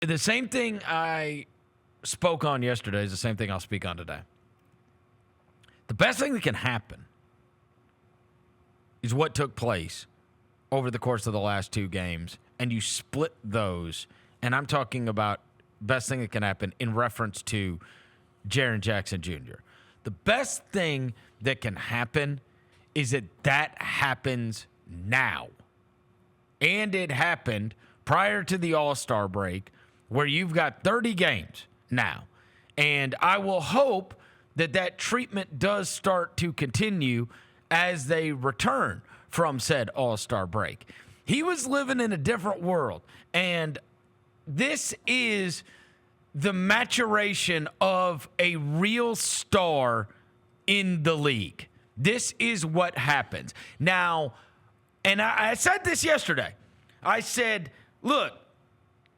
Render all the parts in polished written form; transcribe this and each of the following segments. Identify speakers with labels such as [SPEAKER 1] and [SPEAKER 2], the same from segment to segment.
[SPEAKER 1] The same thing I spoke on yesterday is the same thing I'll speak on today. The best thing that can happen is what took place over the course of the last 2 games, and you split those. And I'm talking about best thing that can happen in reference to Jaren Jackson Jr. The best thing that can happen is that happens now. And it happened prior to the All-Star break, where you've got 30 games now. And I will hope that treatment does start to continue as they return from said All-Star break. He was living in a different world. And this is the maturation of a real star in the league. This is what happens. Now, and I said this yesterday. I said, look,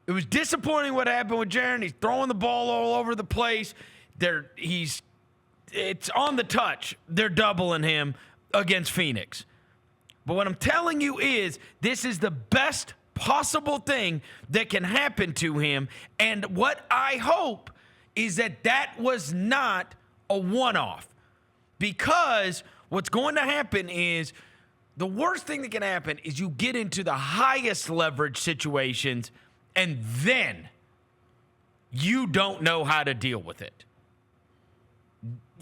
[SPEAKER 1] it was disappointing what happened with Jaren. He's throwing the ball all over the place. It's on the touch. They're doubling him against Phoenix. But what I'm telling you is this is the best possible thing that can happen to him. And what I hope is that was not a one-off. Because what's going to happen is the worst thing that can happen is you get into the highest leverage situations and then you don't know how to deal with it.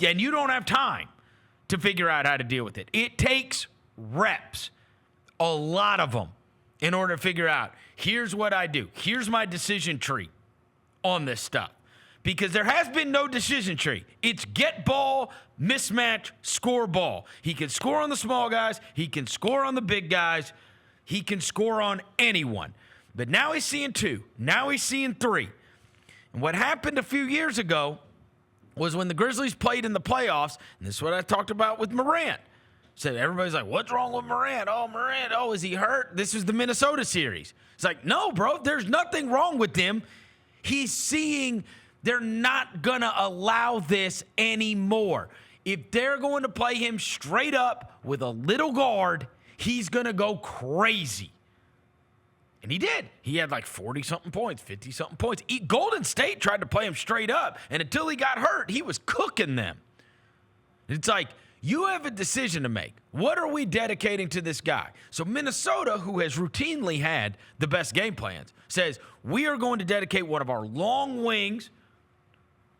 [SPEAKER 1] And you don't have time to figure out how to deal with it. It takes reps, a lot of them, in order to figure out, here's what I do. Here's my decision tree on this stuff. Because there has been no decision tree. It's get ball, mismatch, score ball. He can score on the small guys. He can score on the big guys. He can score on anyone. But now he's seeing 2. Now he's seeing 3. And what happened a few years ago was when the Grizzlies played in the playoffs, and this is what I talked about with Morant. So everybody's like, what's wrong with Morant? Oh, is he hurt? This is the Minnesota series. It's like, no, bro, there's nothing wrong with him. He's seeing they're not going to allow this anymore. If they're going to play him straight up with a little guard, he's going to go crazy. And he did. He had like 40-something points, 50-something points. Golden State tried to play him straight up, and until he got hurt, he was cooking them. It's like, you have a decision to make. What are we dedicating to this guy? So Minnesota, who has routinely had the best game plans, says, we are going to dedicate one of our long wings.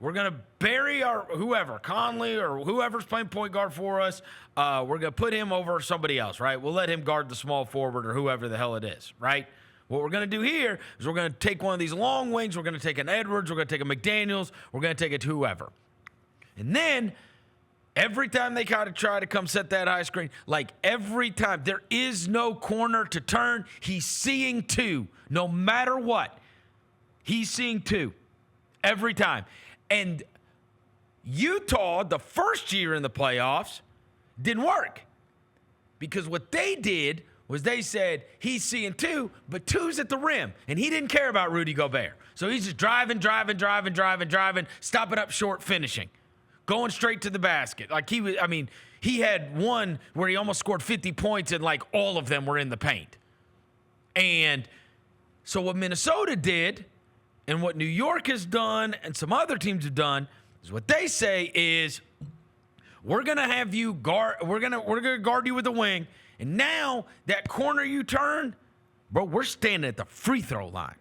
[SPEAKER 1] We're going to bury our whoever, Conley or whoever's playing point guard for us. We're going to put him over somebody else, right? We'll let him guard the small forward or whoever the hell it is, right? What we're going to do here is we're going to take one of these long wings. We're going to take an Edwards. We're going to take a McDaniels. We're going to take it to whoever. And then every time they kind of try to come set that high screen, like every time, there is no corner to turn. He's seeing 2 no matter what. He's seeing 2 every time. And Utah, the first year in the playoffs, didn't work. Because what they did was they said, he's seeing 2, but 2's at the rim. And he didn't care about Rudy Gobert. So he's just driving, stopping up short, finishing. Going straight to the basket. Like he had one where he almost scored 50 points and like all of them were in the paint. And so what Minnesota did and what New York has done and some other teams have done is what they say is we're going to have you guard, we're going to guard you with a wing. And now that corner you turn, bro, we're standing at the free throw line.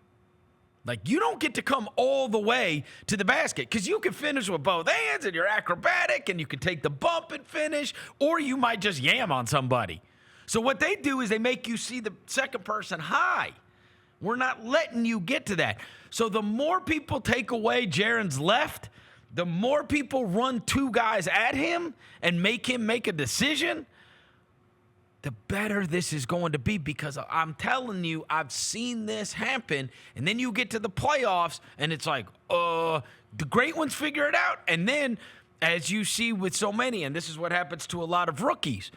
[SPEAKER 1] Like, you don't get to come all the way to the basket because you can finish with both hands and you're acrobatic and you can take the bump and finish, or you might just yam on somebody. So what they do is they make you see the second person high. We're not letting you get to that. So the more people take away Jaren's left, the more people run 2 guys at him and make him make a decision, the better this is going to be, because I'm telling you, I've seen this happen. And then you get to the playoffs and it's like, the great ones figure it out. And then, as you see with so many, and this is what happens to a lot of rookies,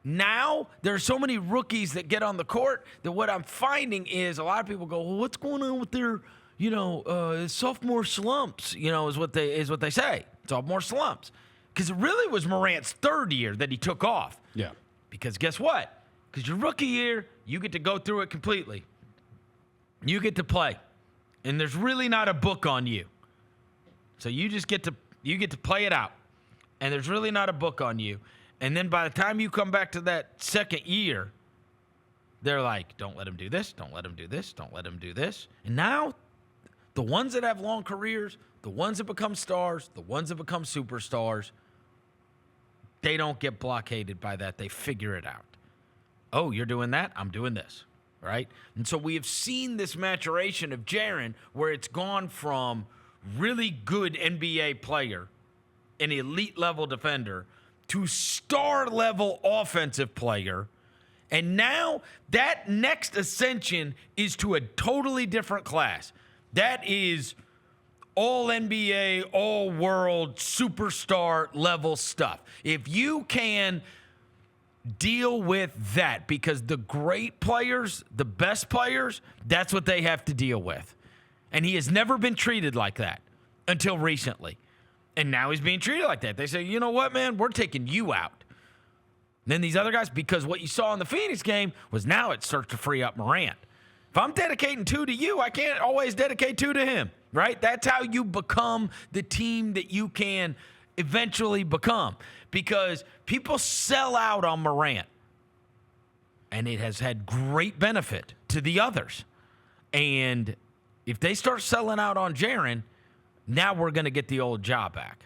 [SPEAKER 1] now there are so many rookies that get on the court that what I'm finding is a lot of people go, well, what's going on with their, sophomore slumps, is what they say. Sophomore slumps. Because it really was Morant's 3rd year that he took off.
[SPEAKER 2] Yeah.
[SPEAKER 1] Because guess what? Because your rookie year, you get to go through it completely. You get to play. And there's really not a book on you. So you just get to play it out. And there's really not a book on you. And then by the time you come back to that second year, they're like, don't let him do this, don't let him do this, don't let him do this. And now the ones that have long careers, the ones that become stars, the ones that become superstars, they don't get blockaded by that. They figure it out. Oh, you're doing that? I'm doing this, right? And so we have seen this maturation of Jaren where it's gone from really good NBA player, an elite level defender, to star level offensive player. And now that next ascension is to a totally different class. That is all NBA, all world, superstar level stuff. If you can deal with that, because the great players, the best players, that's what they have to deal with. And he has never been treated like that until recently. And now he's being treated like that. They say, you know what, man, we're taking you out. And then these other guys, because what you saw in the Phoenix game was now it starts to free up Morant. If I'm dedicating 2 to you, I can't always dedicate 2 to him, right? That's how you become the team that you can eventually become, because people sell out on Morant, and it has had great benefit to the others. And if they start selling out on Jaren, now we're going to get the old Ja back.